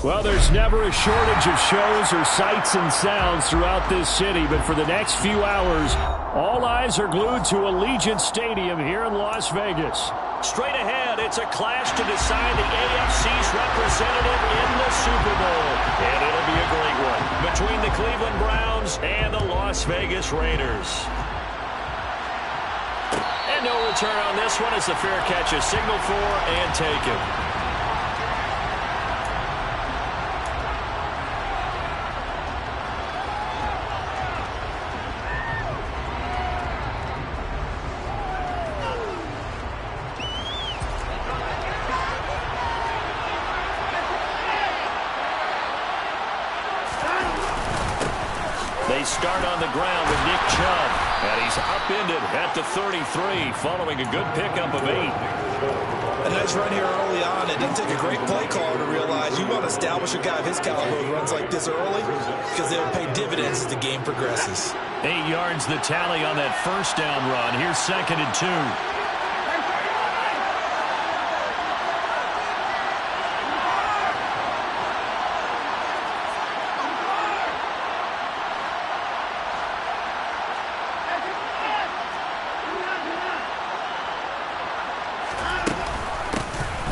Well, there's never a shortage of shows or sights and sounds throughout this city, but for the next few hours, all eyes are glued to Allegiant Stadium here in Las Vegas. Straight ahead, it's a clash to decide the AFC's representative in the Super Bowl, and it'll be a great one between the Cleveland Browns and the Las Vegas Raiders. And no return on this one as the fair catch is signaled for and taken. They start on the ground with Nick Chubb, and he's upended at the 33 following a good pickup of 8. A nice run here early on. It didn't take a great play caller to realize you want to establish a guy of his caliber who runs like this early because they'll pay dividends as the game progresses. 8 yards the tally on that first down run. Here's 2nd and 2.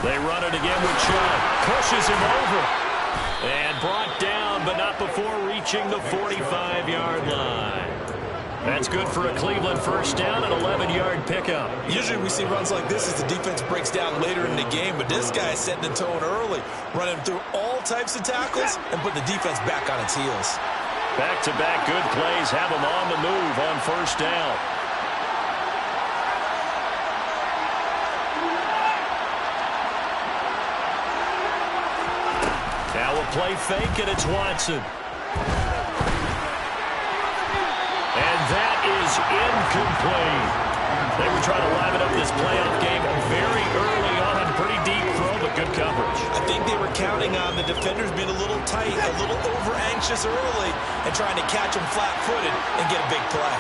They run it again with Chubb. Pushes him over. And brought down, but not before reaching the 45-yard line. That's good for a Cleveland first down, an 11-yard pickup. Usually we see runs like this as the defense breaks down later in the game, but this guy is setting the tone early, running through all types of tackles and putting the defense back on its heels. Back-to-back good plays have him on the move on first down. Now a play fake, and it's Watson. And that is incomplete. They were trying to liven up this playoff game very early on. Pretty deep throw, but good coverage. I think they were counting on the defenders being a little tight, a little over-anxious early, and trying to catch them flat-footed and get a big play.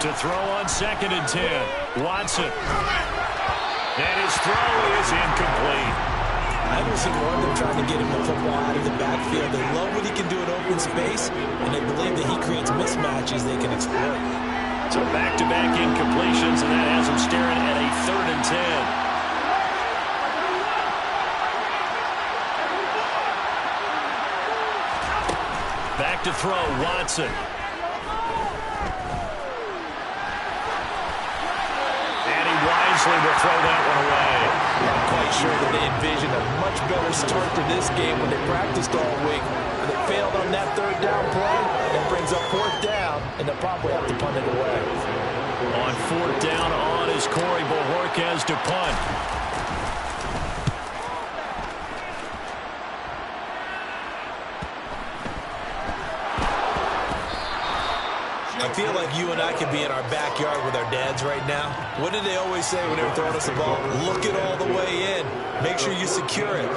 To throw on 2nd and 10, Watson. And his throw is incomplete. I haven't seen more of them trying to get him the football out of the backfield. They love what he can do in open space, and they believe that he creates mismatches they can exploit. So back-to-back incompletions, and that has him staring at a 3rd and 10. Back to throw, Watson. Wisely will throw that one away. I'm quite sure that they envisioned a much better start to this game when they practiced all week. And they failed on that 3rd down play. That brings up 4th down, and they'll probably have to punt it away. On 4th down on is Corey Bojorquez to punt. I feel like you and I could be in our backyard with our dads right now. What did they always say when they were throwing us the ball? Look it all the way in. Make sure you secure it.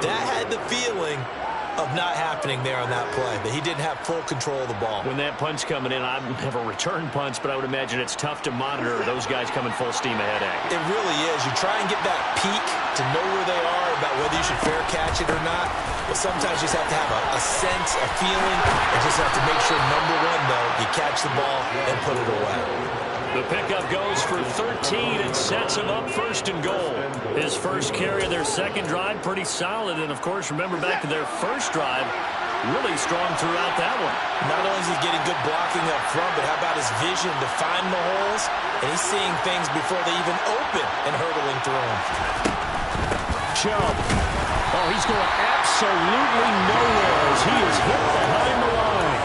That had the feeling of not happening there on that play, that he didn't have full control of the ball. When that punt's coming in, I've never returned punts, but I would imagine it's tough to monitor those guys coming full steam ahead at you. It really is. You try and get that peek to know where they are, about whether you should fair catch it or not. But sometimes you just have to have a sense, a feeling, and just have to make sure, number one, though, you catch the ball and put it away. The pickup goes for 13 and sets him up 1st and goal. His first carry of their 2nd drive, pretty solid. And, of course, remember back to their first drive, really strong throughout that one. Not only is he getting good blocking up front, but how about his vision to find the holes? And he's seeing things before they even open and hurdling through them. Chubb. Oh, he's going absolutely nowhere as he is hit behind the line.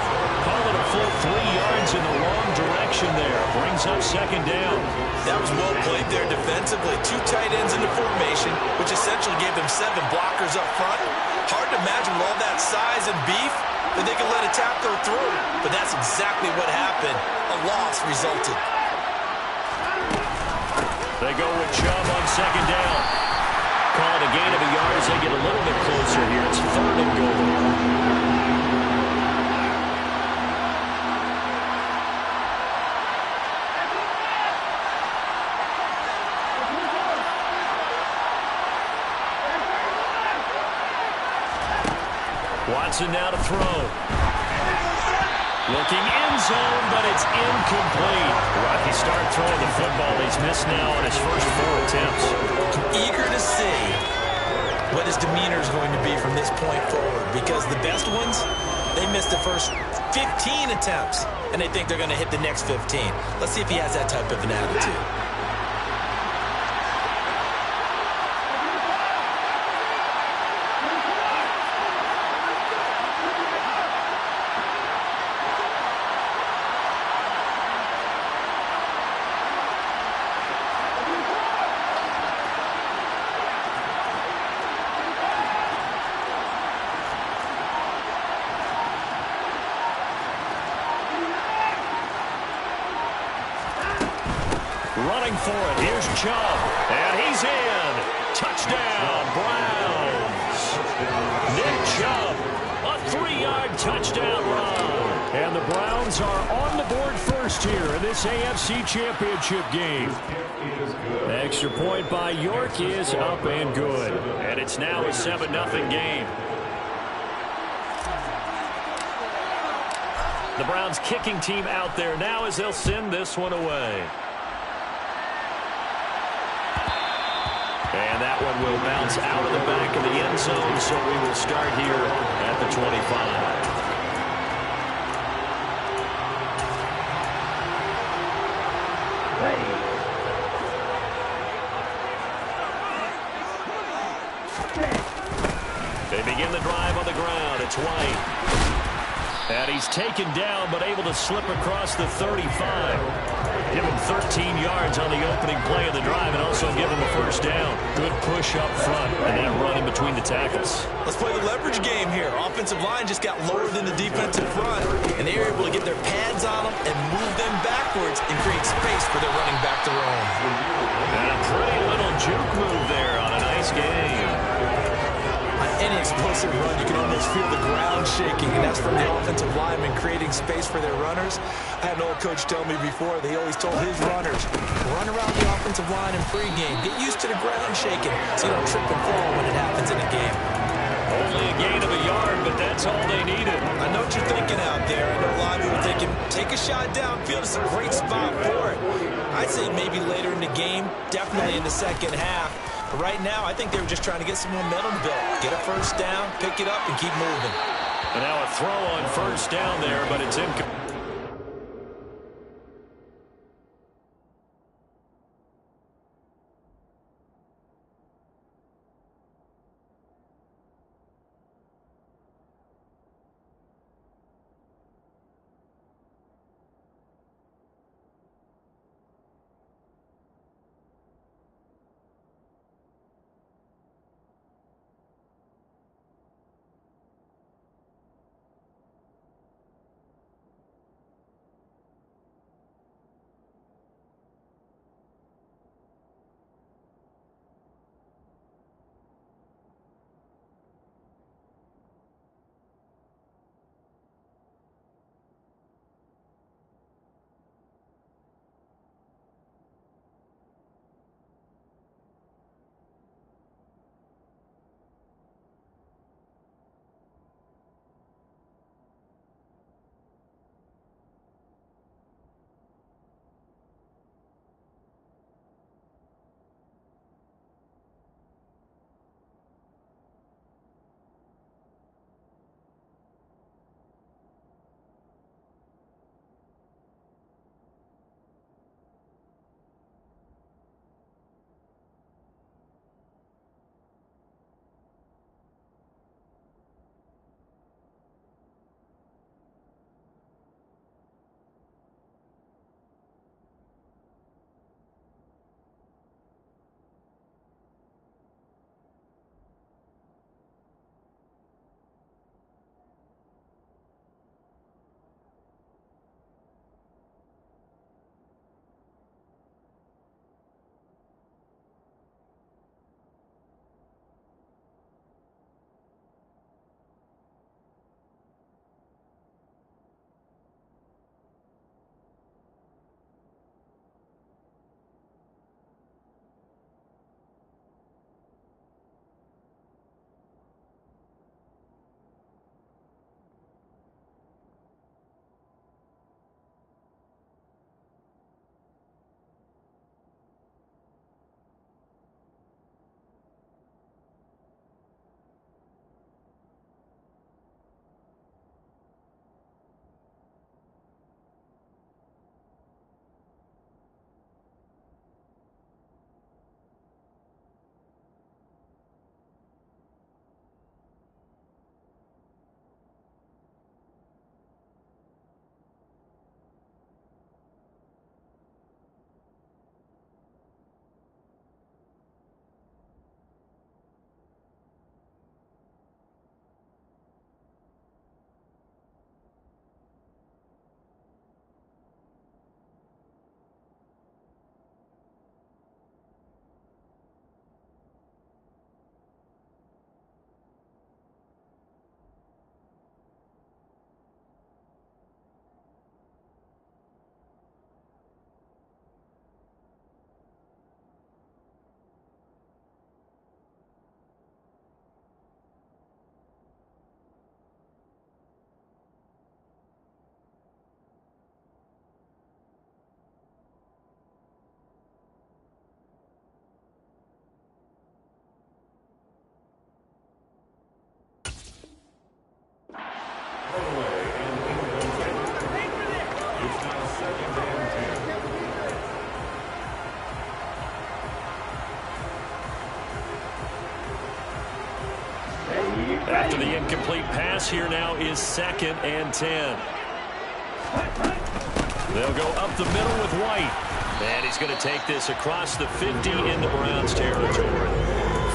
Call it a full 3 yards in the wrong direction there. Brings up 2nd down. That was well played there defensively. 2 tight ends in the formation, which essentially gave them 7 blockers up front. Hard to imagine with all that size and beef that they could let a tackler through. But that's exactly what happened. A loss resulted. They go with Chubb on 2nd down. Called a gain of a yard as they get a little bit closer here. It's 3rd and goal. Watson now to throw. Looking end zone, but it's incomplete. Rocky start throwing the football. He's missed now on his first 4 attempts. I'm eager to see what his demeanor is going to be from this point forward, because the best ones, they missed the first 15 attempts, and they think they're going to hit the next 15. Let's see if he has that type of an attitude. Running for it. Here's Chubb. And he's in. Touchdown, Browns. Nick Chubb, a 3-yard touchdown run. And the Browns are on the board first here in this AFC Championship game. Extra point by York is up and good. And it's now a 7-0 game. The Browns kicking team out there now as they'll send this one away. And that one will bounce out of the back of the end zone, so we will start here at the 25. They begin the drive on the ground. It's White. And he's taken down, but able to slip across the 35. Give him 13 yards on the opening play of the drive and also give him a first down. Good push up front and that run in between the tackles. Let's play the leverage game here. Offensive line just got lower than the defensive front, and they were able to get their pads on them and move them backwards and create space for their running back to roam. And a pretty little juke move there on a nice game. On any explosive run, you can almost feel the ground shaking, and that's from the offensive linemen creating space for their runners. I had an old coach tell me before, they always told his runners, run around the offensive line in pregame. Get used to the ground shaking so you don't trip and fall when it happens in a game. Only a gain of a yard, but that's all they needed. I know what you're thinking out there. I know a lot of people are thinking, take a shot downfield. It's a great spot for it. I'd say maybe later in the game, definitely in the second half. But right now, I think they were just trying to get some momentum built. Get a first down, pick it up, and keep moving. And now a throw on first down there, but it's incomplete. After the incomplete pass, here now is 2nd and 10. They'll go up the middle with White. And he's going to take this across the 50 into Browns territory.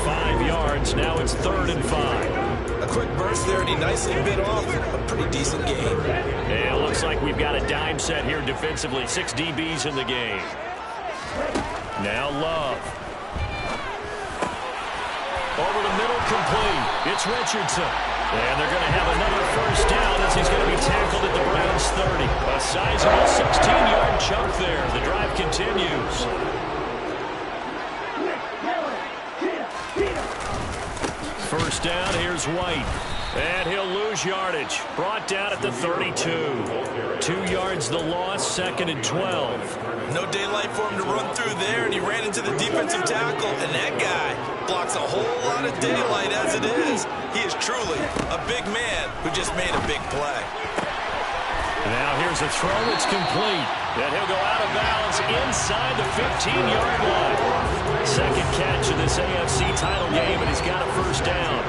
5 yards. Now it's 3rd and 5. A quick burst there, and he nicely bit off a pretty decent game. And it looks like we've got a dime set here defensively. 6 DBs in the game. Now Love. Over the middle, complete. It's Richardson. And they're going to have another first down as he's going to be tackled at the Browns' 30. A sizable 16-yard chunk there. The drive continues. First down, here's White. And he'll lose yardage. Brought down at the 32. 2 yards the loss, 2nd and 12. No daylight for him to run through there, and he ran into the defensive tackle, and that guy blocks a whole lot of daylight as it is. He is truly a big man who just made a big play. Now here's a throw. It's complete. And he'll go out of bounds inside the 15-yard line. Second catch in this AFC title game, and he's got a first down.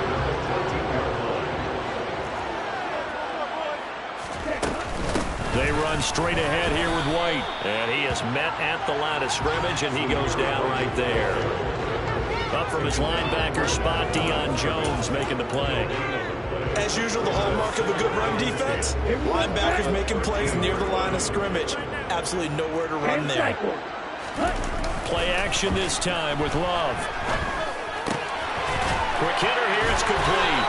They run straight ahead here with White. And he is met at the line of scrimmage, and he goes down right there. Up from his linebacker spot, Deion Jones making the play. As usual, the hallmark of a good run defense, linebackers making plays near the line of scrimmage. Absolutely nowhere to run there. Play action this time with Love. Quick hitter here, it's complete.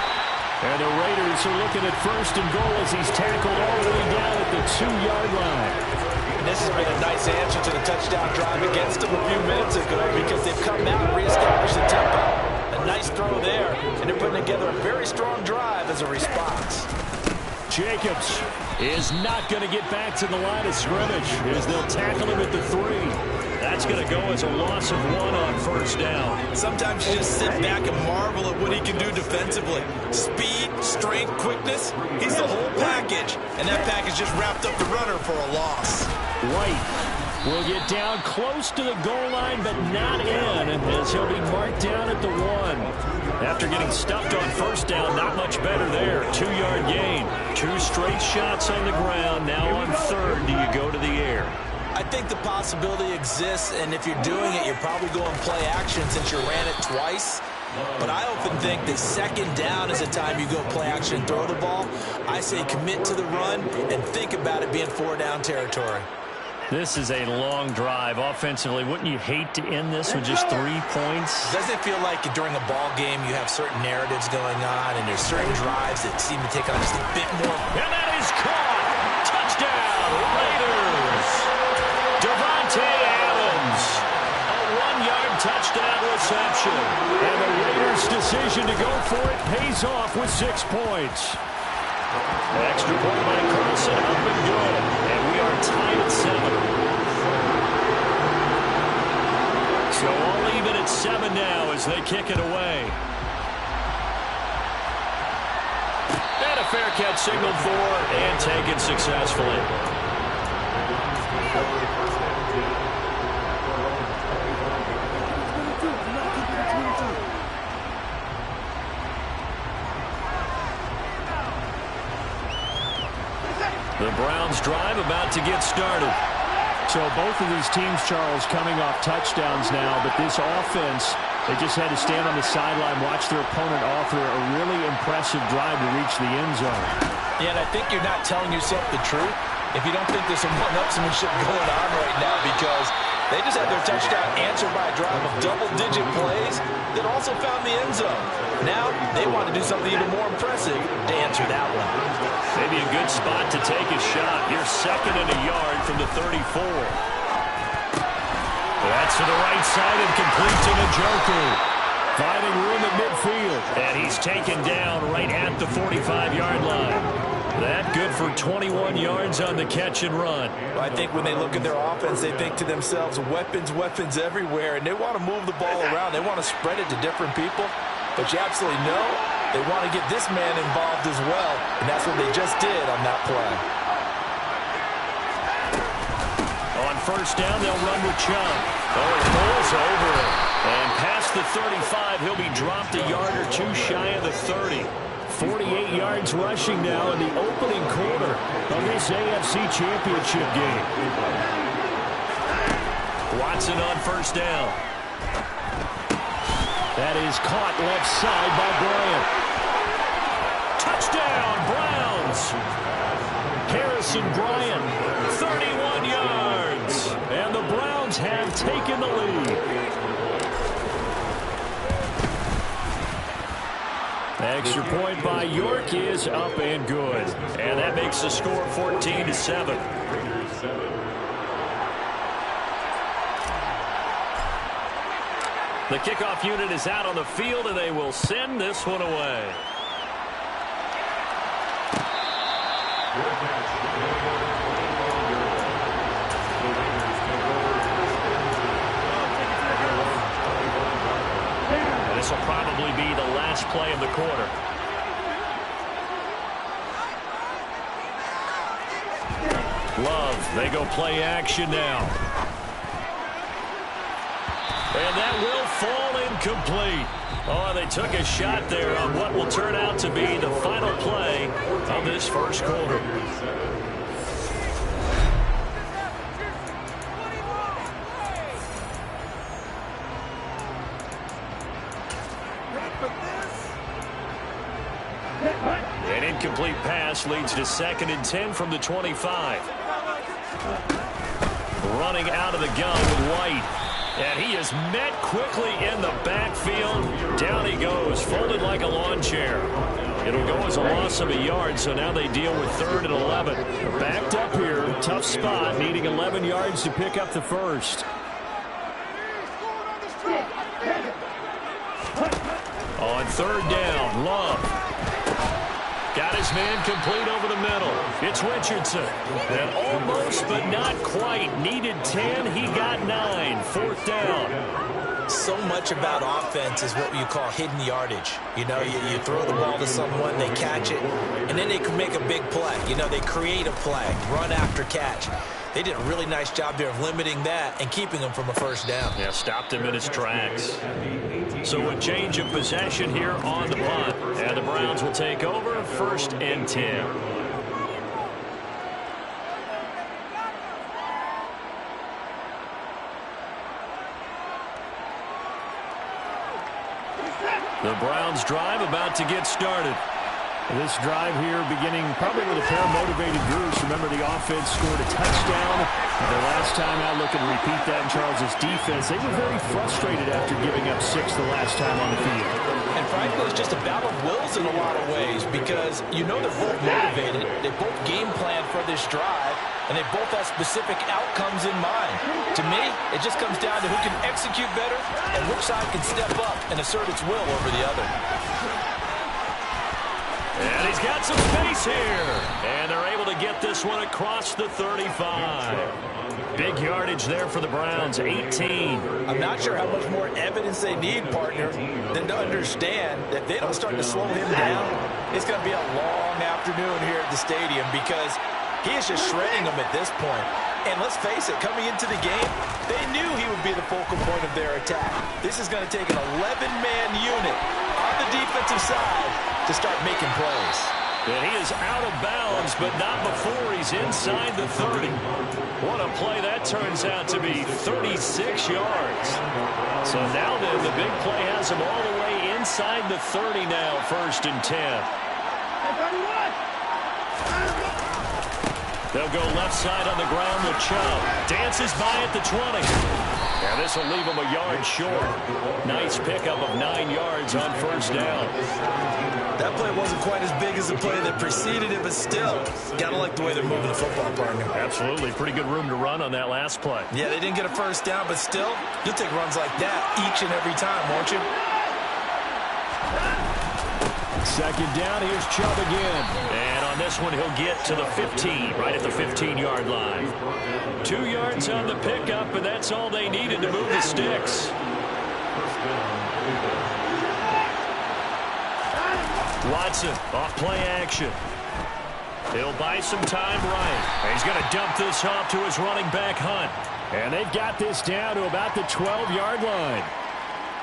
And the Raiders are looking at 1st and goal as he's tackled all the way down at the 2-yard line. And this has been a nice answer to the touchdown drive against them a few minutes ago because they've come out and reestablished the tempo. A nice throw there, and they're putting together a very strong drive as a response. Jacobs is not going to get back to the line of scrimmage as they'll tackle him at the 3. That's going to go as a loss of 1 on first down. Sometimes you just sit back and marvel at what he can do defensively. Speed, strength, quickness, he's the whole package. And that package just wrapped up the runner for a loss. White will get down close to the goal line, but not in, as he'll be marked down at the 1. After getting stuffed on first down, not much better there. 2-yard gain. 2 straight shots on the ground. Now on 3rd, do you go to the air? I think the possibility exists, and if you're doing it, you're probably going play action since you ran it twice. But I often think that 2nd down is the time you go play action and throw the ball. I say commit to the run and think about it being 4-down territory. This is a long drive offensively. Wouldn't you hate to end this with just 3 points? Doesn't it feel like during a ball game you have certain narratives going on and there's certain drives that seem to take on just a bit more? And that is caught! Touchdown, Raiders! Devontae Adams, a 1-yard touchdown reception. And the Raiders' decision to go for it pays off with 6 points. Extra point by Carlson, up and good. And we are tied at 7. So all even at 7 now as they kick it away. And a fair catch signaled for and taken successfully. The Browns drive about to get started. So both of these teams, Charles, coming off touchdowns now, but this offense, they just had to stand on the sideline, watch their opponent offer a really impressive drive to reach the end zone. Yeah, and I think you're not telling yourself the truth if you don't think there's some one-upsmanship going on right now, because they just had their touchdown answered by a drive of double-digit plays that also found the end zone. Now they want to do something even more impressive to answer that one. Maybe a good spot to take a shot. You're 2nd and a yard from the 34. That's to the right side and complete to Njoku. Finding room at midfield. And he's taken down right at the 45-yard line. That good for 21 yards on the catch and run. Well, I think when they look at their offense, they think to themselves, weapons, weapons everywhere, and they want to move the ball around. They want to spread it to different people. But you absolutely know they want to get this man involved as well, and that's what they just did on that play. On first down, they'll run with Chubb. Oh, it rolls over it. And past the 35, he'll be dropped a yard or 2 shy of the 30. 48 yards rushing now in the opening quarter of this AFC Championship game. Watson on first down. That is caught left side by Bryant. Touchdown, Browns. Harrison Bryant, 31 yards. And the Browns have taken the lead. Extra point by York is up and good. And that makes the score 14-7. The kickoff unit is out on the field, and they will send this one away. This will probably be the last play of the quarter. Love, they go play action now. And that will fall incomplete. Oh, they took a shot there on what will turn out to be the final play of this first quarter. An incomplete pass leads to 2nd and 10 from the 25. Running out of the gun with White. And he is met quickly in the backfield. Down he goes, folded like a lawn chair. It'll go as a loss of a yard, so now they deal with 3rd and 11. Backed up here, tough spot, needing 11 yards to pick up the first. On 3rd down, Love. Got his man complete over the middle. It's Richardson. And almost, but not quite. Needed 10. He got 9. 4th down. So much about offense is what you call hidden yardage. You know, you throw the ball to someone, they catch it, and then they can make a big play. You know, they create a play, run after catch. They did a really nice job there of limiting that and keeping him from a first down. Yeah, stopped him in his tracks. So a change of possession here on the punt. And the Browns will take over 1st and 10. The Browns drive about to get started. This drive here beginning probably with a pair of motivated Bruce. Remember, the offense scored a touchdown. The last time out, looking to repeat that in Charles' defense. They were very frustrated after giving up 6 the last time on the field. And frankly, it's just a battle of wills in a lot of ways because you know they're both motivated. They both game plan for this drive, and they both have specific outcomes in mind. To me, it just comes down to who can execute better and which side can step up and assert its will over the other. And he's got some space here. And they're able to get this one across the 35. Big yardage there for the Browns, 18. I'm not sure how much more evidence they need, partner, than to understand that if they don't start to slow him down, it's going to be a long afternoon here at the stadium because he is just shredding them at this point. And let's face it, coming into the game, they knew he would be the focal point of their attack. This is going to take an 11-man unit on the defensive side to start making plays. And he is out of bounds, but not before he's inside the 30. What a play that turns out to be, 36 yards. So now then, the big play has him all the way inside the 30 now, 1st and 10. They'll go left side on the ground with Chubb. Dances by at the 20. And this will leave him a yard short. Nice pickup of 9 yards on 1st down. That play wasn't quite as big as the play that preceded it, but still, gotta like the way they're moving the football, partner. Absolutely. Pretty good room to run on that last play. Yeah, they didn't get a first down, but still, you'll take runs like that each and every time, won't you? 2nd down, here's Chubb again. And on this one, he'll get to the 15, right at the 15-yard line. 2 yards on the pickup, and that's all they needed to move the sticks. Watson off play action. He'll buy some time right. And he's going to dump this off to his running back, Hunt. And they've got this down to about the 12-yard line.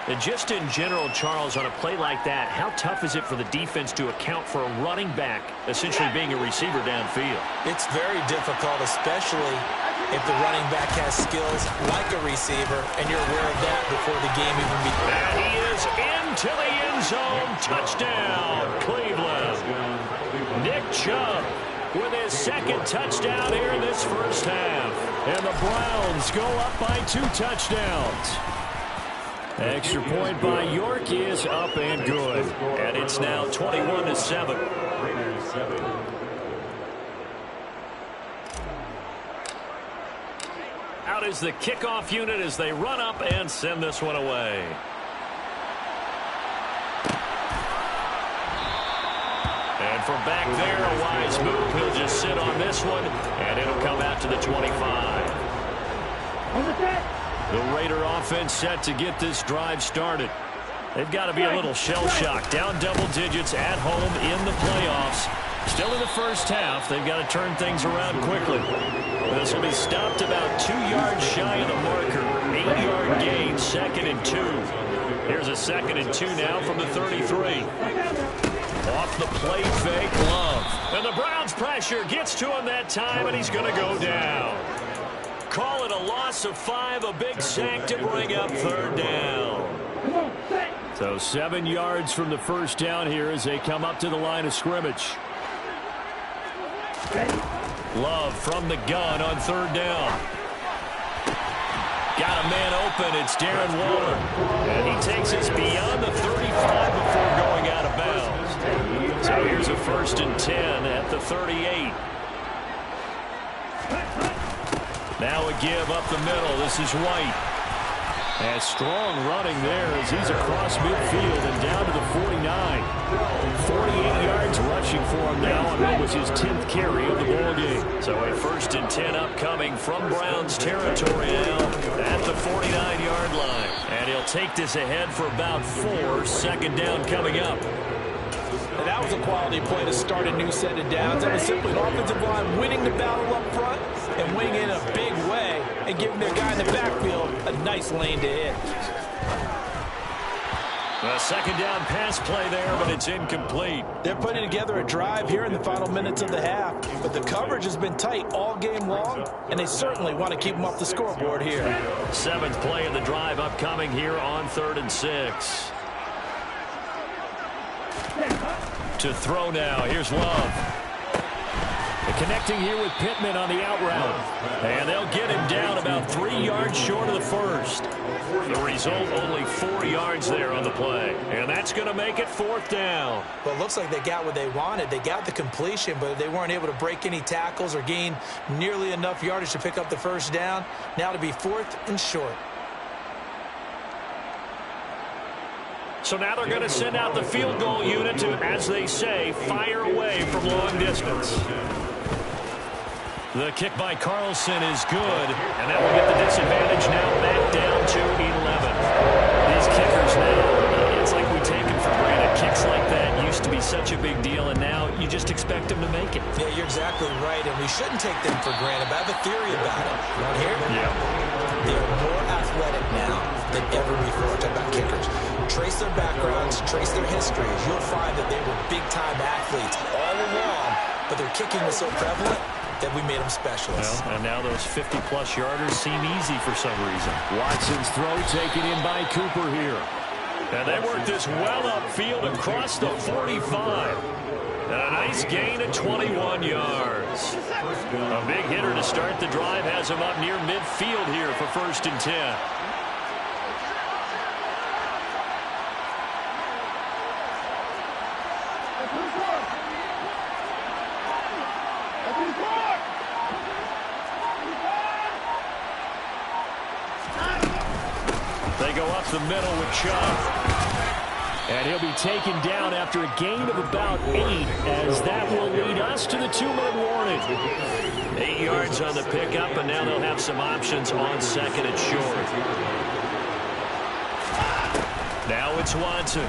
And just in general, Charles, on a play like that, how tough is it for the defense to account for a running back essentially being a receiver downfield? It's very difficult, especially if the running back has skills like a receiver, and you're aware of that before the game even begins. And he is into the end zone. Touchdown, Cleveland. Nick Chubb with his second touchdown here in this first half. And the Browns go up by 2 touchdowns. Extra point by York is up and good. And it's now 21-7. Out is the kickoff unit as they run up and send this one away. And from back there, a wise move. He'll just sit on this one, and it'll come out to the 25. The Raider offense set to get this drive started. They've got to be a little shell-shocked. Down double digits at home in the playoffs. Still in the first half, they've got to turn things around quickly. This will be stopped about 2 yards shy of the marker. 8-yard gain, 2nd and 2. Here's a 2nd and 2 now from the 33. Off the play fake, Love. And the Browns pressure gets to him that time, and he's going to go down. Call it a loss of 5, a big sack to bring up 3rd down. So 7 yards from the first down here as they come up to the line of scrimmage. Love from the gun on 3rd down. Got a man open. It's Darren Waller. And he takes us beyond the 35 before going out of bounds. So here's a 1st and 10 at the 38. Now a give up the middle. This is White. And strong running there as he's across midfield and down to the 49. 48 yards rushing for him now, and that was his 10th carry of the ball game. So a 1st and 10 upcoming from Browns territory now at the 49-yard line. And he'll take this ahead for about 4. 2nd down coming up. And that was a quality play to start a new set of downs. That was simply an offensive line winning the battle up front and winning in a big way and giving their guy in the backfield a nice lane to hit. A 2nd down pass play there, but it's incomplete. They're putting together a drive here in the final minutes of the half, but the coverage has been tight all game long, and they certainly want to keep them off the scoreboard here. 7th play of the drive upcoming here on 3rd and 6. To throw now. Here's Love. Connecting here with Pittman on the out route. And they'll get him down about 3 yards short of the first. The result, only 4 yards there on the play. And that's going to make it 4th down. Well, it looks like they got what they wanted. They got the completion, but they weren't able to break any tackles or gain nearly enough yardage to pick up the 1st down. Now to be 4th and short. So now they're going to send out the field goal unit to, as they say, fire away from long distance. The kick by Carlson is good, and that will get the disadvantage now back down to 11. These kickers now, it's like we take them for granted. Kicks like that used to be such a big deal, and now you just expect them to make it. Yeah, you're exactly right, and we shouldn't take them for granted, but I have a theory about it. You want to hear it? Yeah. They're more athletic now than ever before. Talk about kickers. Trace their backgrounds, trace their histories. You'll find that they were big-time athletes all along, but their kicking was so prevalent that we made them specialists. Well, and now those 50-plus yarders seem easy for some reason. Watson's throw taken in by Cooper here. And they work this well upfield across the 45. And a nice gain of 21 yards. A big hitter to start the drive has him up near midfield here for 1st and 10. They go up the middle with Chubb. And he'll be taken down after a gain of about 8, as that will lead us to the 2-minute warning. 8 yards on the pickup, and now they'll have some options on 2nd and short. Now it's Watson.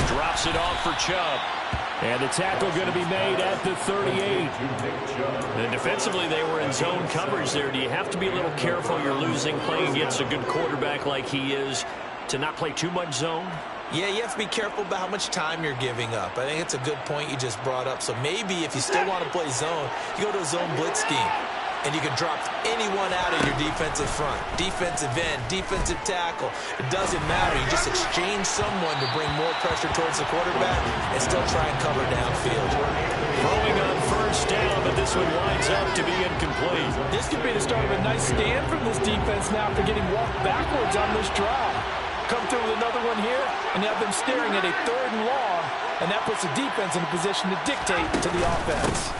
Drops it off for Chubb. And the tackle going to be made at the 38. And defensively, they were in zone coverage there. Do you have to be a little careful? You're losing, playing against a good quarterback like he is, to not play too much zone? Yeah, you have to be careful about how much time you're giving up. I think it's a good point you just brought up. So maybe if you still want to play zone, you go to a zone blitz scheme. And you can drop anyone out of your defensive front. Defensive end, defensive tackle. It doesn't matter. You just exchange someone to bring more pressure towards the quarterback and still try and cover downfield. Throwing on first down, but this one winds up to be incomplete. This could be the start of a nice stand from this defense now after getting walked backwards on this drive. Come through with another one here, and you have them staring at a 3rd and long, and that puts the defense in a position to dictate to the offense.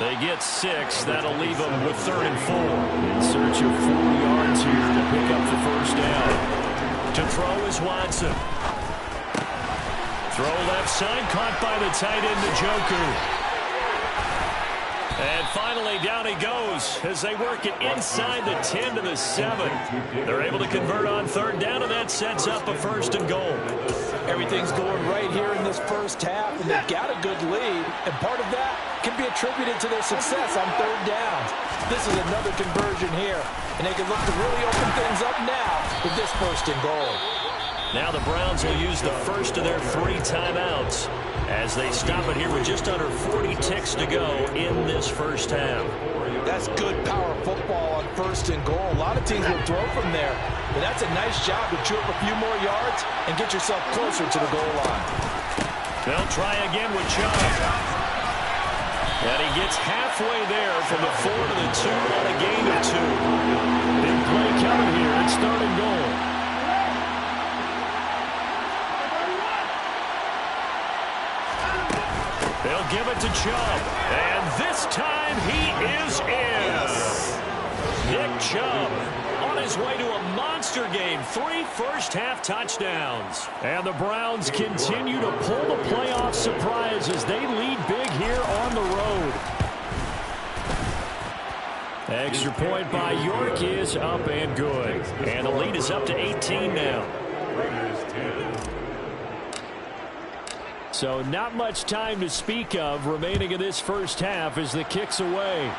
They get 6. That'll leave them with 3rd and 4. In search of 4 yards here to pick up the first down. To throw is Watson. Throw left side, caught by the tight end, Njoku. And finally, down he goes as they work it inside the 10 to the 7. They're able to convert on 3rd down, and that sets up a 1st and goal. Everything's going right here in this first half, and they've got a good lead. And part of that can be attributed to their success on 3rd down. This is another conversion here, and they can look to really open things up now with this 1st and goal. Now the Browns will use the first of their 3 timeouts as they stop it here with just under 40 ticks to go in this first half. That's good power football on 1st and goal. A lot of teams will throw from there, but that's a nice job to chew up a few more yards and get yourself closer to the goal line. They'll try again with Chubb. And he gets halfway there from the 4 to the 2 on a gain of 2. Big play coming here. It's 3rd and goal. They'll give it to Chubb. And this time he is in. Yes. Nick Chubb on his way to a monster game. 3 first-half touchdowns. And the Browns continue to pull the playoff surprise as they lead big here on the road. Extra point by York is up and good. And the lead is up to 18 now. So not much time to speak of remaining in this first half as the kick's away.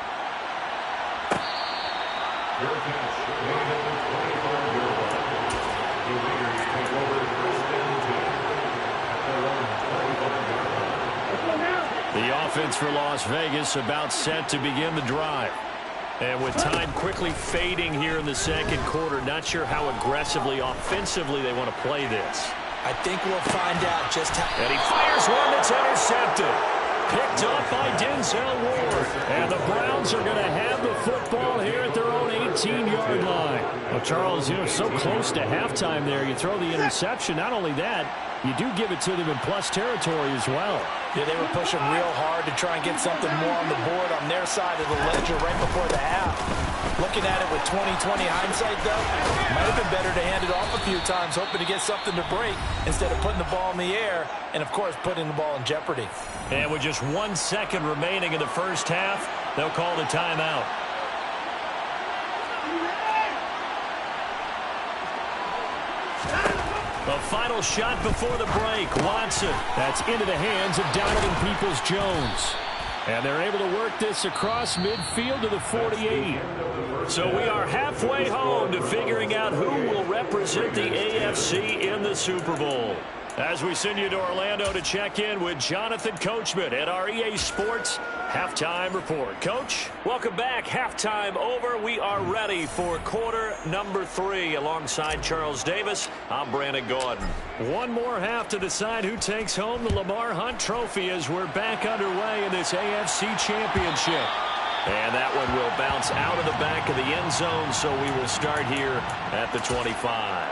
The offense for Las Vegas about set to begin the drive. And with time quickly fading here in the 2nd quarter, not sure how aggressively, offensively they want to play this. I think we'll find out just how. And he fires one that's intercepted. Picked up by Denzel Ward. And the Browns are going to have the football here at their own 18-yard line. Well, Charles, so close to halftime there. You throw the interception. Not only that, you do give it to them in plus territory as well. Yeah, they were pushing real hard to try and get something more on the board on their side of the ledger right before the half. Looking at it with 20/20 hindsight, though, might have been better to hand it off a few times, hoping to get something to break instead of putting the ball in the air and, of course, putting the ball in jeopardy. And with just 1 second remaining in the first half, they'll call the timeout. The final shot before the break. Watson. That's into the hands of Donovan Peoples-Jones. And they're able to work this across midfield to the 48. So we are halfway home to figuring out who will represent the AFC in the Super Bowl. As we send you to Orlando to check in with Jonathan Coachman at our EA Sports Halftime Report. Coach, welcome back. Halftime over. We are ready for quarter number 3. Alongside Charles Davis, I'm Brandon Gaudin. One more half to decide who takes home the Lamar Hunt Trophy as we're back underway in this AFC Championship. And that one will bounce out of the back of the end zone, so we will start here at the 25.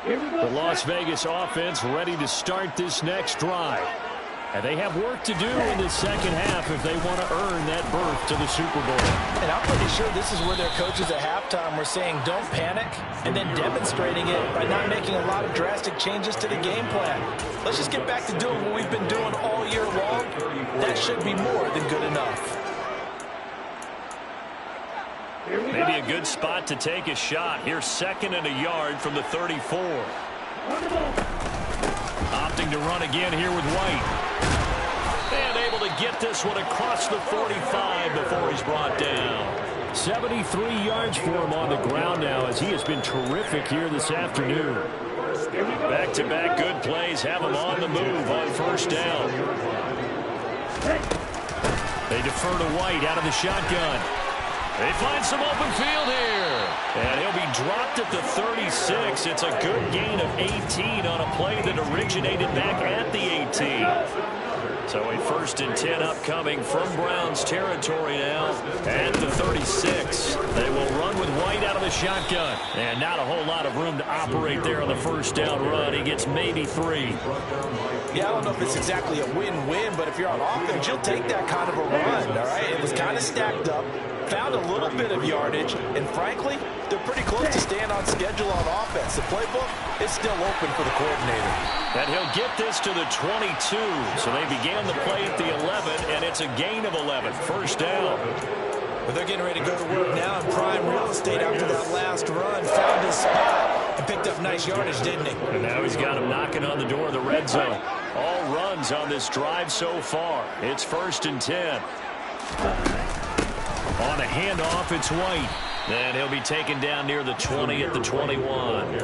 The Las Vegas offense ready to start this next drive. And they have work to do in the second half if they want to earn that berth to the Super Bowl. And I'm pretty sure this is where their coaches at halftime were saying don't panic, and then demonstrating it by not making a lot of drastic changes to the game plan. Let's just get back to doing what we've been doing all year long. That should be more than good enough. Maybe a good spot to take a shot. Here's 2nd and a yard from the 34. Opting to run again here with White. And able to get this one across the 45 before he's brought down. 73 yards for him on the ground now as he has been terrific here this afternoon. Back-to-back good plays have him on the move on 1st down. They defer to White out of the shotgun. They find some open field here. And he'll be dropped at the 36. It's a good gain of 18 on a play that originated back at the 18. So a 1st and 10 upcoming from Browns territory now at the 36. They will run with White out of the shotgun. And not a whole lot of room to operate there on the 1st down run. He gets maybe 3. Yeah, I don't know if it's exactly a win-win, but if you're on offense, you'll take that kind of a run, all right? It was kind of stacked up, found a little bit of yardage, and frankly, they're pretty close to staying on schedule on offense. The playbook is still open for the coordinator. And he'll get this to the 22. So they began the play at the 11, and it's a gain of 11. 1st down. But they're getting ready to go to work now in prime real estate after that last run. Found his spot and picked up nice yardage, didn't he? And now he's got him knocking on the door of the red zone. All runs on this drive so far. It's 1st and 10. On a handoff, it's White. And he'll be taken down near the 20 at the 21.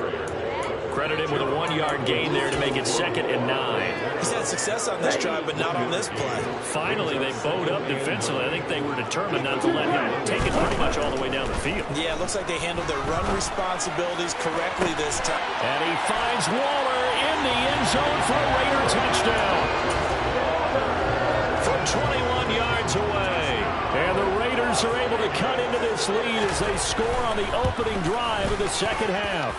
Credit him with a 1-yard gain there to make it 2nd and 9. He's had success on this drive, but not on this play. Finally, they bowed up defensively. I think they were determined not to let him take it pretty much all the way down the field. Yeah, it looks like they handled their run responsibilities correctly this time. And he finds Waller in the end zone for a Raider touchdown. From 21 yards away. And the Raiders are able to cut into this lead as they score on the opening drive of the second half.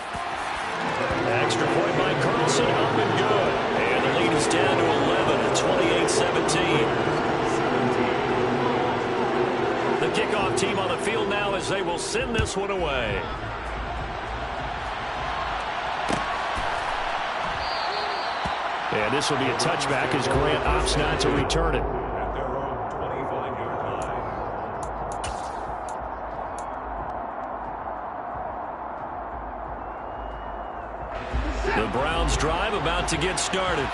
Extra point by Carlson, up and good. And the lead is down to 11 at 28-17. The kickoff team on the field now as they will send this one away. And this will be a touchback as Grant opts not to return it. The Browns drive about to get started.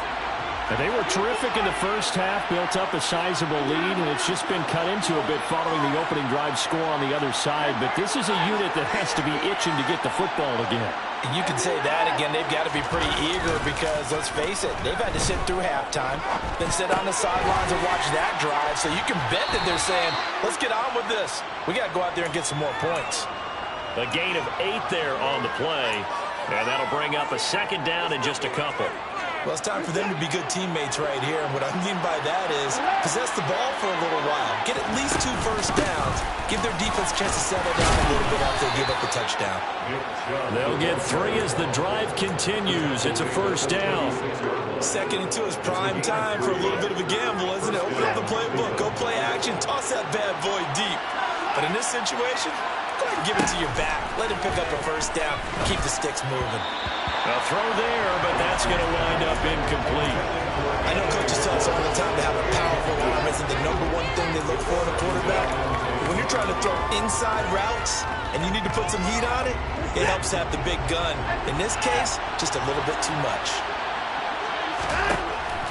And they were terrific in the first half, built up a sizable lead, and it's just been cut into a bit following the opening drive score on the other side. But this is a unit that has to be itching to get the football again. And you can say that again. They've got to be pretty eager because, let's face it, they've had to sit through halftime, then sit on the sidelines and watch that drive. So you can bet that they're saying, let's get on with this. We got to go out there and get some more points. A gain of 8 there on the play. And that'll bring up a 2nd down in just a couple. Well, it's time for them to be good teammates right here. And what I mean by that is possess the ball for a little while. Get at least 2 first downs. Give their defense a chance to settle down a little bit after they give up a touchdown. They'll get 3 as the drive continues. It's a 1st down. 2nd and 2 is prime time for a little bit of a gamble, isn't it? Open up the playbook. Go play action. Toss that bad boy deep. But in this situation, go ahead and give it to your back. Let him pick up a 1st down. Keep the sticks moving. A throw there, but that's going to wind up incomplete. I know coaches tell us all the time to have a powerful arm isn't the #1 thing they look for in a quarterback. But when you're trying to throw inside routes and you need to put some heat on it, it helps to have the big gun. In this case, just a little bit too much.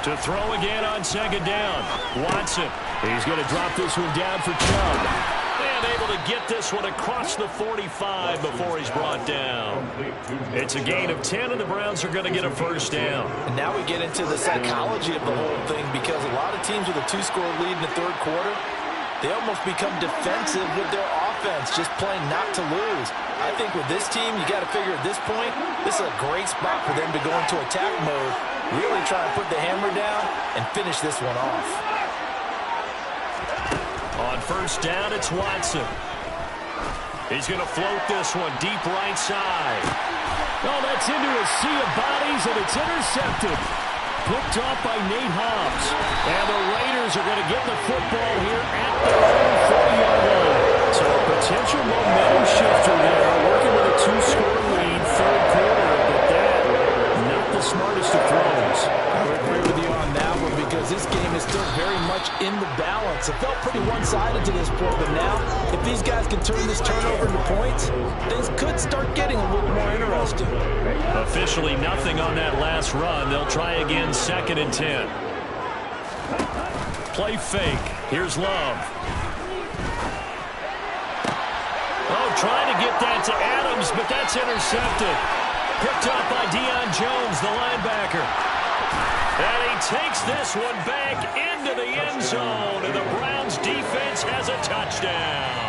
To throw again on 2nd down. Watson. He's going to drop this one down for Chubb. And able to get this one across the 45 before he's brought down. It's a gain of 10, and the Browns are going to get a 1st down. And now we get into the psychology of the whole thing because a lot of teams with a 2-score lead in the 3rd quarter, they almost become defensive with their offense, just playing not to lose. I think with this team, you got to figure at this point, this is a great spot for them to go into attack mode, really try and put the hammer down and finish this one off. On 1st down, it's Watson. He's going to float this one deep right side. Oh, that's into a sea of bodies, and it's intercepted. picked off by Nate Hobbs. And the Raiders are going to get the football here at their own 40-yard line. So a potential momentum shifter there, working with a 2-score lead, third quarter, but that, not the smartest of throws. I would agree with you on that one because this game is still very much in the balance. It felt pretty one-sided to this point, but now, if these guys can turn this turnover into points, things could start getting a little more interesting. Officially nothing on that last run. They'll try again, 2nd and 10. Play fake. Here's Love. Oh, trying to get that to Adams, but that's intercepted. Picked up by Deion Jones, the linebacker. And he takes this one back into the end zone, and the Browns defense has a touchdown.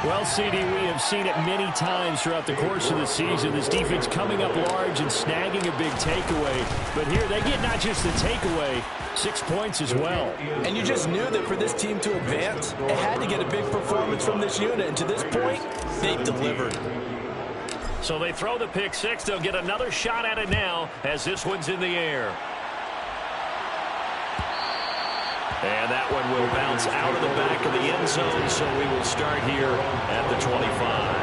Well, CD, we have seen it many times throughout the course of the season. This defense coming up large and snagging a big takeaway. But here they get not just the takeaway, 6 points as well. And you just knew that for this team to advance, it had to get a big performance from this unit. And to this point, they've delivered. So they throw the pick six. They'll get another shot at it now as this one's in the air. And that one will bounce out of the back of the end zone, so we will start here at the 25.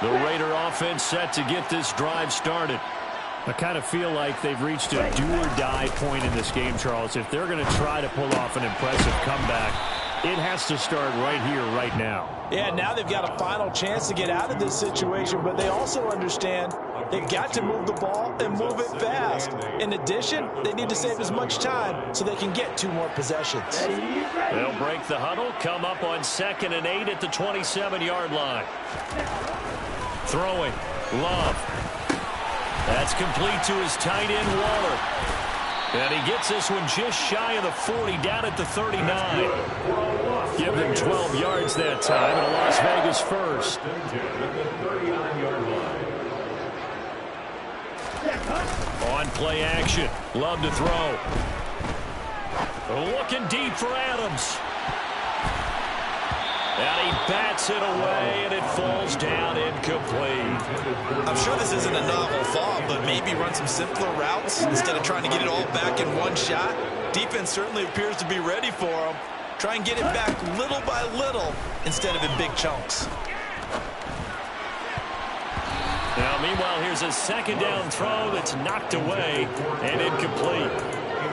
The Raider offense set to get this drive started. I kind of feel like they've reached a do-or-die point in this game, Charles. If they're going to try to pull off an impressive comeback, it has to start right here, right now. Yeah, now they've got a final chance to get out of this situation, but they also understand they've got to move the ball and move it fast. In addition, they need to save as much time so they can get 2 more possessions. They'll break the huddle, come up on 2nd and 8 at the 27-yard line. Throwing, Love. That's complete to his tight end, Waller. And he gets this one just shy of the 40, down at the 39. Give them 12 yards that time, and a Las Vegas first. On play action, Love to throw. Looking deep for Adams. And he bats it away, and it falls down incomplete. I'm sure this isn't a novel thought, but maybe run some simpler routes instead of trying to get it all back in one shot. Defense certainly appears to be ready for him. Try and get it back little by little instead of in big chunks. Now, meanwhile, here's a 2nd down throw that's knocked away and incomplete.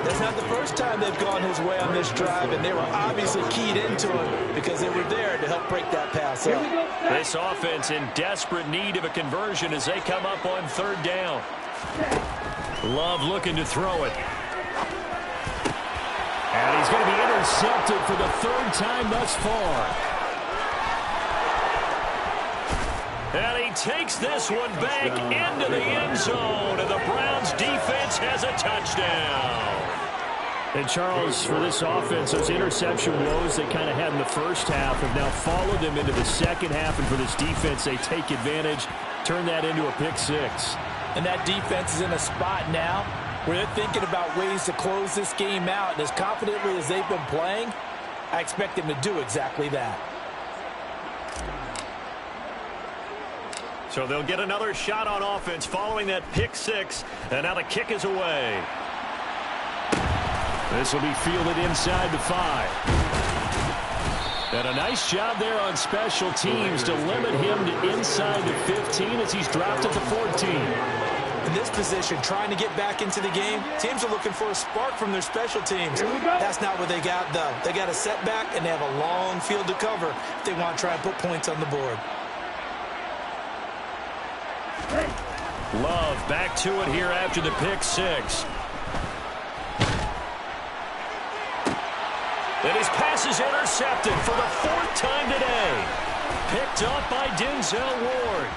That's not the first time they've gone his way on this drive, and they were obviously keyed into it because they were there to help break that pass up. This offense in desperate need of a conversion as they come up on 3rd down. Love looking to throw it. And he's going to be intercepted for the 3rd time thus far. And he takes this one back into the end zone, and the Browns defense has a touchdown. And Charles, for this offense, those interception woes they kind of had in the first half have now followed them into the second half. And for this defense, they take advantage, turn that into a pick six. And that defense is in a spot now where they're thinking about ways to close this game out. And as confidently as they've been playing, I expect them to do exactly that. So they'll get another shot on offense following that pick six. And now the kick is away. This will be fielded inside the 5. And a nice job there on special teams to limit him to inside the 15 as he's dropped at the 14. In this position, trying to get back into the game, teams are looking for a spark from their special teams. That's not what they got, though. They got a setback, and they have a long field to cover if they want to try and put points on the board. Love back to it here after the pick six. And his pass is intercepted for the 4th time today. Picked up by Denzel Ward.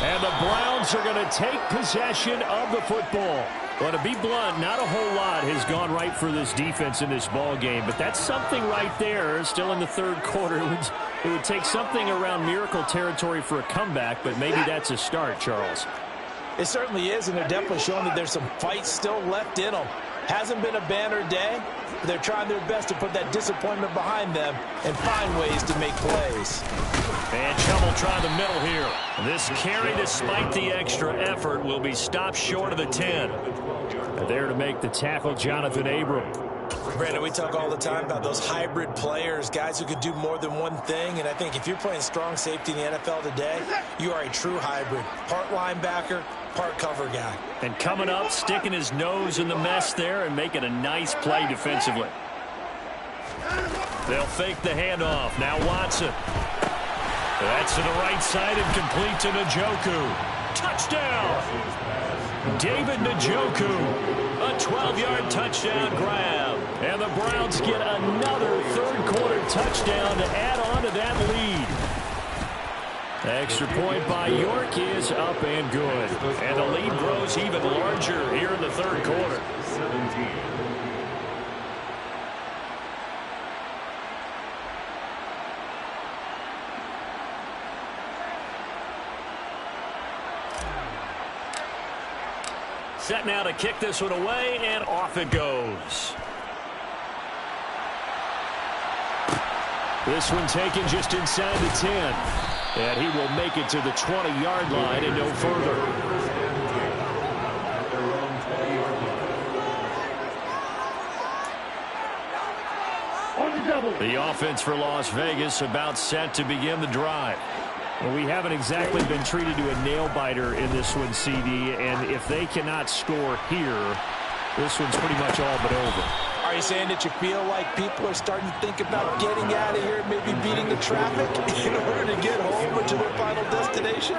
And the Browns are going to take possession of the football. Well, to be blunt, not a whole lot has gone right for this defense in this ball game, but that's something right there. Still in the 3rd quarter. It would take something around miracle territory for a comeback, but maybe that's a start, Charles. It certainly is, and they're definitely showing that there's some fight still left in them. Hasn't been a banner day, but they're trying their best to put that disappointment behind them and find ways to make plays. And Chubb will try the middle here. This carry, despite the extra effort, will be stopped short of the 10. And there to make the tackle, Jonathan Abram. Brandon, we talk all the time about those hybrid players, guys who could do more than one thing. And I think if you're playing strong safety in the NFL today, you are a true hybrid. Part linebacker, part cover guy. And coming up, sticking his nose in the mess there and making a nice play defensively. They'll fake the handoff. Now Watson. That's to the right side and complete to Njoku. Touchdown! David Njoku. A 12-yard touchdown grab. And the Browns get another third-quarter touchdown to add on to that lead. Extra point by York is up and good. And the lead grows even larger here in the third quarter. Set now to kick this one away, and off it goes. This one taken just inside the 10. And he will make it to the 20-yard line and no further. The offense for Las Vegas about set to begin the drive. Well, we haven't exactly been treated to a nail-biter in this one, CD, and if they cannot score here, this one's pretty much all but over. Are you saying that you feel like people are starting to think about getting out of here and maybe beating the traffic in order to get home or to their final destination?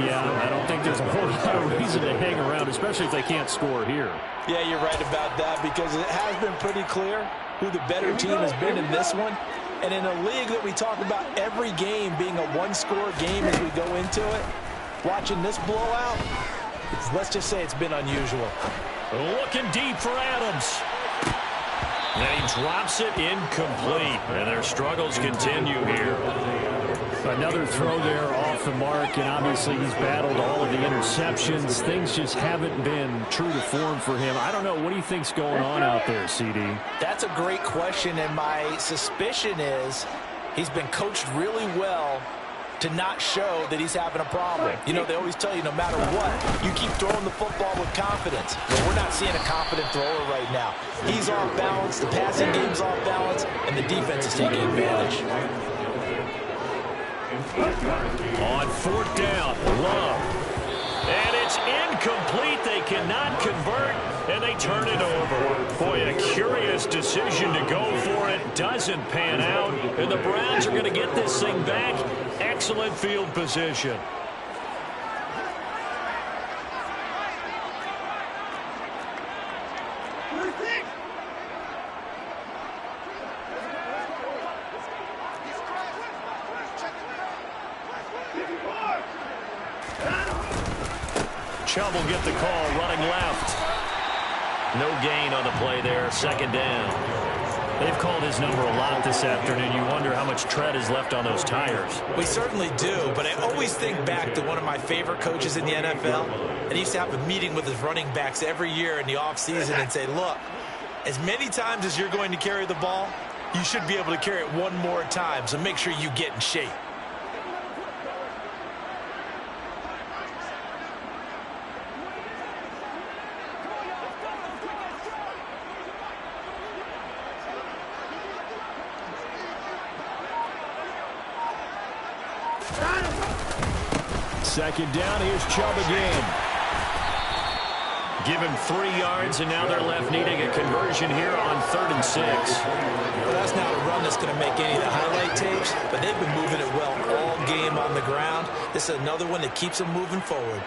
Yeah, I don't think there's a whole lot of reason to hang around, especially if they can't score here. Yeah, you're right about that because it has been pretty clear who the better team has been in this one. And in a league that we talk about every game being a one-score game as we go into it, watching this blowout, let's just say it's been unusual. Looking deep for Adams. And he drops it incomplete. And their struggles continue here. Another throw there off the mark, and obviously he's battled all of the interceptions. Things just haven't been true to form for him. I don't know. What do you think's going on out there, CD? That's a great question, and my suspicion is he's been coached really well to not show that he's having a problem. You know, they always tell you no matter what, you keep throwing the football with confidence. Well, we're not seeing a confident thrower right now. He's off balance, the passing game's off balance, and the defense is taking advantage. On fourth down, Love. And it's incomplete. They cannot convert, and they turn it over. Boy, a curious decision to go for it. Doesn't pan out, and the Browns are going to get this thing back. Excellent field position. Chubb will get the call running left. No gain on the play there. Second down. They've called his number a lot this afternoon. You wonder how much tread is left on those tires. We certainly do, but I always think back to one of my favorite coaches in the NFL. And he used to have a meeting with his running backs every year in the offseason and say, look, as many times as you're going to carry the ball, you should be able to carry it one more time, so make sure you get in shape. Second down, here's Chubb again. Give him 3 yards, and now they're left needing a conversion here on 3rd and 6. Well, that's not a run that's going to make any of the highlight tapes, but they've been moving it well all game on the ground. This is another one that keeps them moving forward.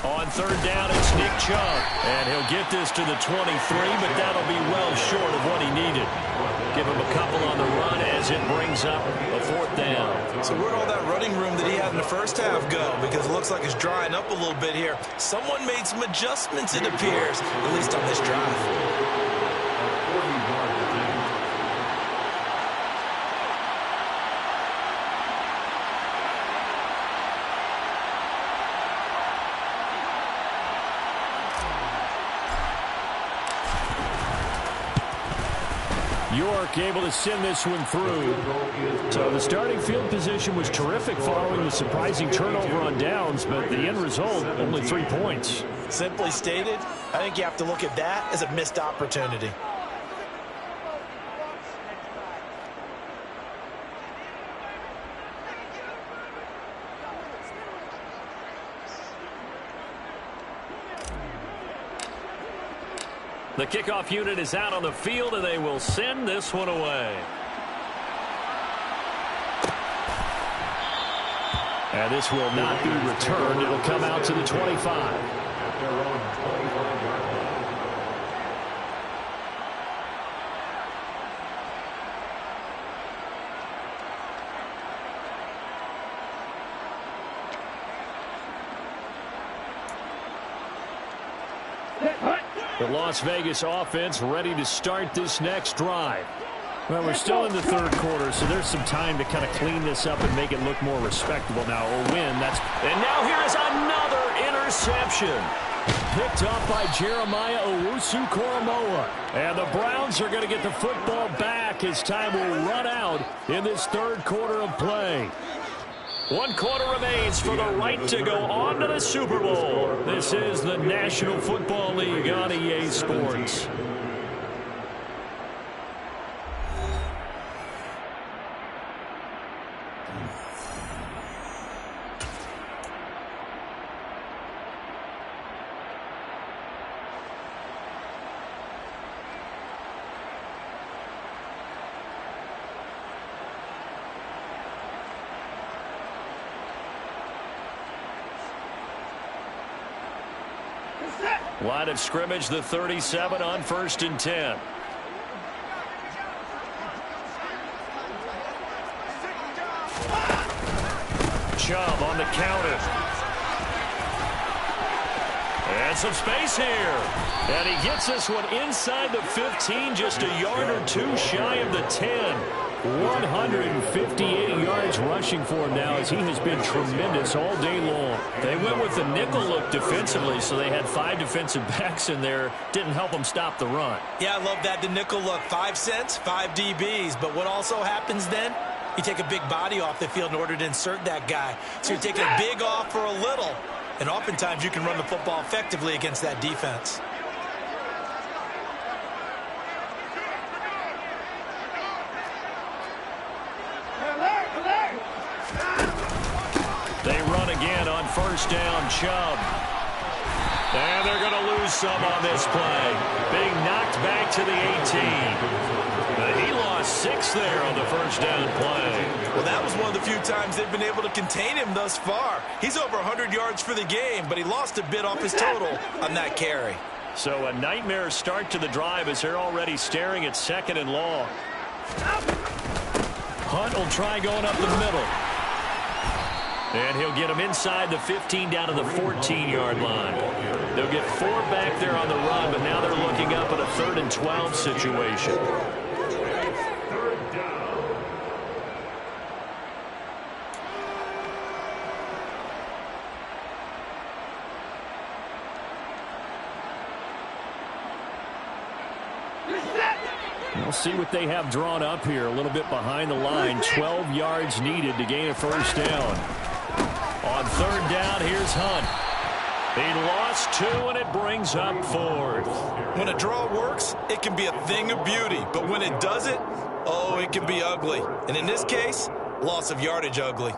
On 3rd down, it's Nick Chubb. And he'll get this to the 23, but that'll be well short of what he needed. Give him a couple on the run as it brings up a 4th down. So where'd all that running room that he had in the first half go? Because it looks like it's drying up a little bit here. Someone made some adjustments, it appears, at least on this drive. York able to send this one through. So the starting field position was terrific following the surprising turnover on downs, but the end result, only 3 points. Simply stated, I think you have to look at that as a missed opportunity. The kickoff unit is out on the field, and they will send this one away. And this will not be returned. It'll come out to the 25. The Las Vegas offense ready to start this next drive. Well, we're still in the third quarter, so there's some time to kind of clean this up and make it look more respectable now. Or win, that's... And now here is another interception. Picked up by Jeremiah Owusu-Koramoah. And the Browns are going to get the football back as time will run out in this third quarter of play. 1 quarter remains for the right to go on to the Super Bowl. This is the National Football League on EA Sports. Line of scrimmage, the 37 on 1st and 10. Chubb on the counter. And some space here. And he gets this one inside the 15, just a yard or two shy of the 10. 158 yards rushing for him now as he has been tremendous all day long. They went with the nickel look defensively, so they had 5 defensive backs in there. Didn't help them stop the run. Yeah, I love that, the nickel look. 5 cents, 5 DBs. But what also happens then? You take a big body off the field in order to insert that guy. So you're taking a big off for a little. And oftentimes you can run the football effectively against that defense. They run again on 1st down, Chubb. And they're going to lose some on this play. Being knocked back to the 18. He lost 6 there on the 1st down play. Well, that was one of the few times they've been able to contain him thus far. He's over 100 yards for the game, but he lost a bit off his total on that carry. So a nightmare start to the drive as they're already staring at 2nd and long. Hunt will try going up the middle. And he'll get him inside the 15 down to the 14-yard line. They'll get 4 back there on the run, but now they're looking up at a 3rd and 12 situation. We'll see what they have drawn up here. A little bit behind the line. 12 yards needed to gain a 1st down. On 3rd down, here's Hunt. He lost 2, and it brings up 4th. When a draw works, it can be a thing of beauty. But when it doesn't, oh, it can be ugly. And in this case, loss of yardage ugly.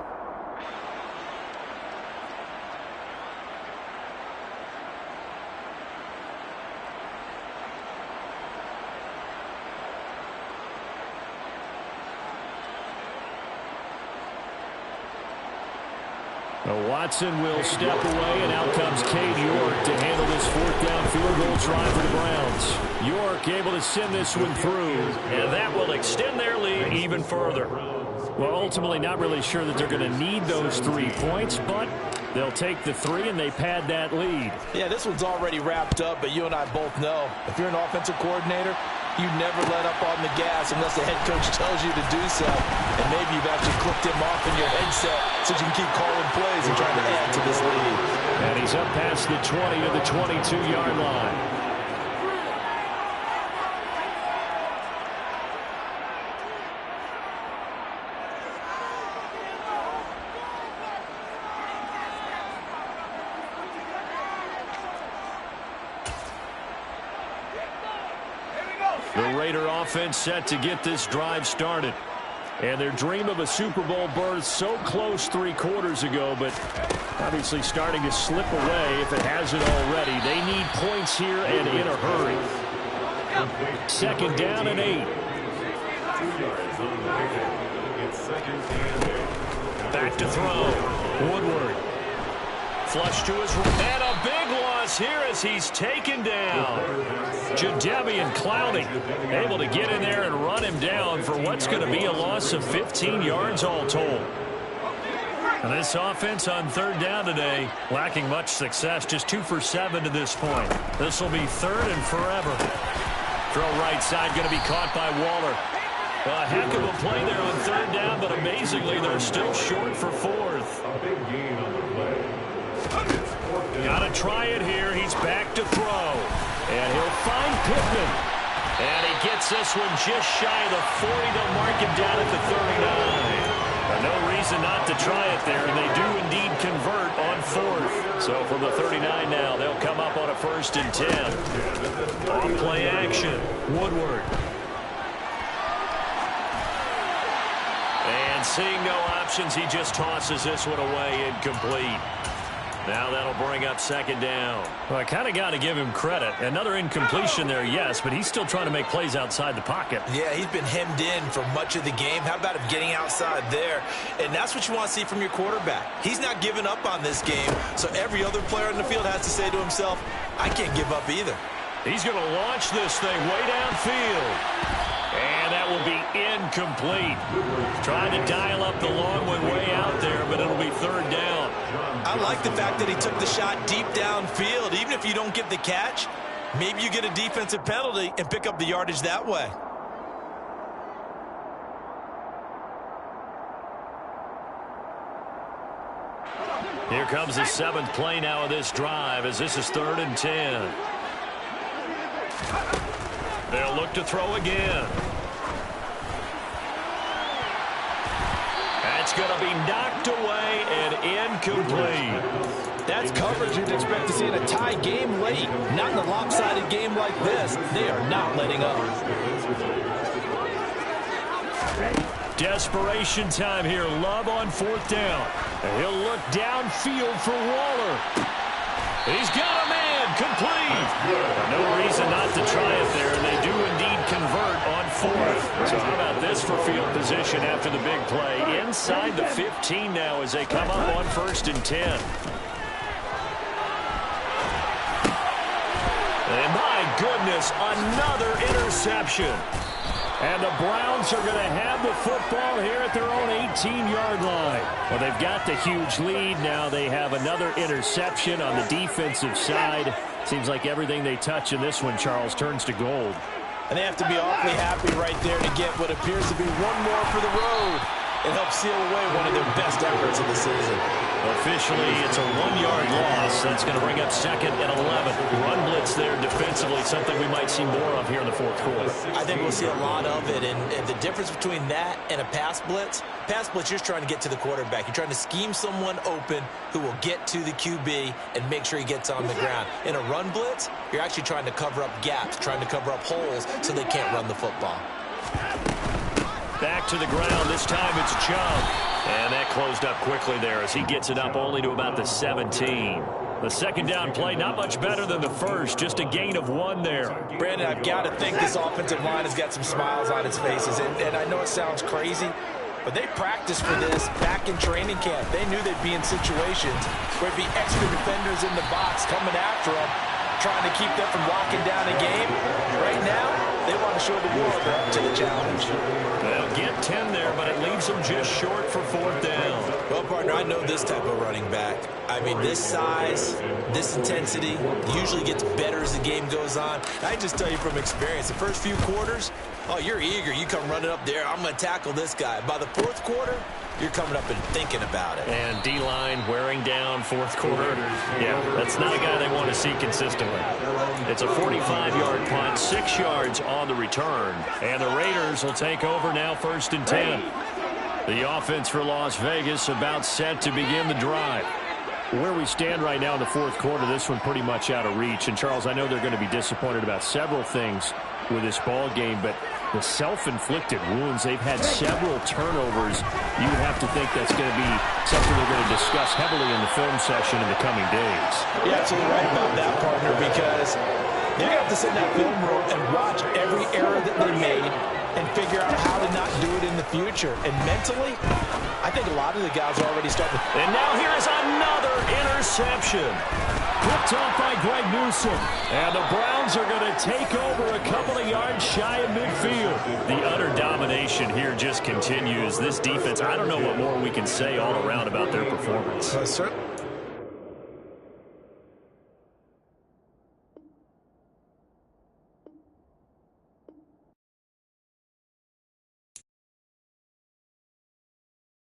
Watson will step away, and out comes Cade York to handle this 4th down field goal try for the Browns. York able to send this one through, and that will extend their lead even further. Well, ultimately not really sure that they're going to need those 3 points, but they'll take the 3 and they pad that lead. Yeah, this one's already wrapped up, but you and I both know if you're an offensive coordinator, you never let up on the gas unless the head coach tells you to do so. And maybe you've actually clicked him off in your headset so you can keep calling plays and trying to add to this lead. And he's up past the 20 to the 22-yard line. The Raider offense set to get this drive started. And their dream of a Super Bowl berth so close 3 quarters ago, but obviously starting to slip away if it hasn't already. They need points here and in a hurry. 2nd down and 8. Back to throw. Woodward. Flush to his right. And a big loss here as he's taken down. Jadeveon Clowney able to get in there and run him down for what's going to be a loss of 15 yards all told. And this offense on 3rd down today lacking much success. Just 2 for 7 to this point. This will be 3rd and forever. Throw right side going to be caught by Waller. A heck of a play there on 3rd down, but amazingly they're still short for 4th. Got to try it here. He's back to throw. And he'll find Pittman. And he gets this one just shy of the 40. They'll mark him down at the 39. No reason not to try it there. And they do indeed convert on 4th. So from the 39 now, they'll come up on a 1st and 10. On play action. Woodward. And seeing no options, he just tosses this one away incomplete. Now that'll bring up 2nd down. Well, I kind of got to give him credit. Another incompletion there, yes, but he's still trying to make plays outside the pocket. Yeah, he's been hemmed in for much of the game. How about him getting outside there? And that's what you want to see from your quarterback. He's not giving up on this game, so every other player in the field has to say to himself, I can't give up either. He's going to launch this thing way downfield. And that will be incomplete. Trying to dial up the long one way out there, but it'll be 3rd down. I like the fact that he took the shot deep downfield. Even if you don't get the catch, maybe you get a defensive penalty and pick up the yardage that way. Here comes the 7th play now of this drive as this is 3rd and 10. They'll look to throw again. That's going to be knocked away and incomplete. That's coverage you'd expect to see in a tie game late. Not in a lopsided game like this. They are not letting up. Desperation time here. Love on 4th down. And he'll look downfield for Waller. He's got a man. Complete. No reason not to try it there. And they do indeed convert on 4th. So how about this for field position after the big play? Inside the 15 now as they come up on 1st and 10. And my goodness, another interception. And the Browns are going to have the football here at their own 18-yard line. Well, they've got the huge lead. Now they have another interception on the defensive side. Seems like everything they touch in this one, Charles, turns to gold. And they have to be awfully happy right there to get what appears to be one more for the road. It helps seal away one of their best efforts of the season. Officially, it's a 1-yard loss. That's going to bring up 2nd and 11. Run blitz there defensively, something we might see more of here in the 4th quarter. I think we'll see a lot of it, and the difference between that and a pass blitz, you're just trying to get to the quarterback. You're trying to scheme someone open who will get to the QB and make sure he gets on the ground. In a run blitz, you're actually trying to cover up gaps, trying to cover up holes so they can't run the football. Back to the ground. This time it's Chubb. And that closed up quickly there as he gets it up only to about the 17. The 2nd down play, not much better than the first. Just a gain of 1 there. Brandon, I've got to think this offensive line has got some smiles on its faces. And I know it sounds crazy, but they practiced for this back in training camp. They knew they'd be in situations where it'd be extra defenders in the box coming after them, trying to keep them from locking down a game. Right now, they want to show the world they're up to the challenge. They'll get 10 there, but it leaves them just short for 4th down. Well, partner, I know this type of running back. I mean, this size, this intensity usually gets better as the game goes on. I just tell you from experience, the first few quarters, oh, you're eager. You come running up there. I'm going to tackle this guy. By the 4th quarter, you're coming up and thinking about it. And D-line wearing down 4th quarter. Yeah, that's not a guy they want to see consistently. It's a 45-yard punt, 6 yards on the return. And the Raiders will take over now 1st and 10. The offense for Las Vegas about set to begin the drive. Where we stand right now in the 4th quarter, this one pretty much out of reach. And, Charles, I know they're going to be disappointed about several things. with this ball game, but the self-inflicted wounds, they've had several turnovers. You would have to think that's going to be something they're going to discuss heavily in the film session in the coming days. You're absolutely right about that, partner, because they're going to have to sit in that film room and watch every error that they made and figure out how to not do it in the future. And mentally, I think a lot of the guys are already starting. And now here's another interception. Picked off by Greg Newsome. And the Browns are going to take over a couple of yards shy of midfield. The utter domination here just continues. This defense, I don't know what more we can say all around about their performance. Certainly.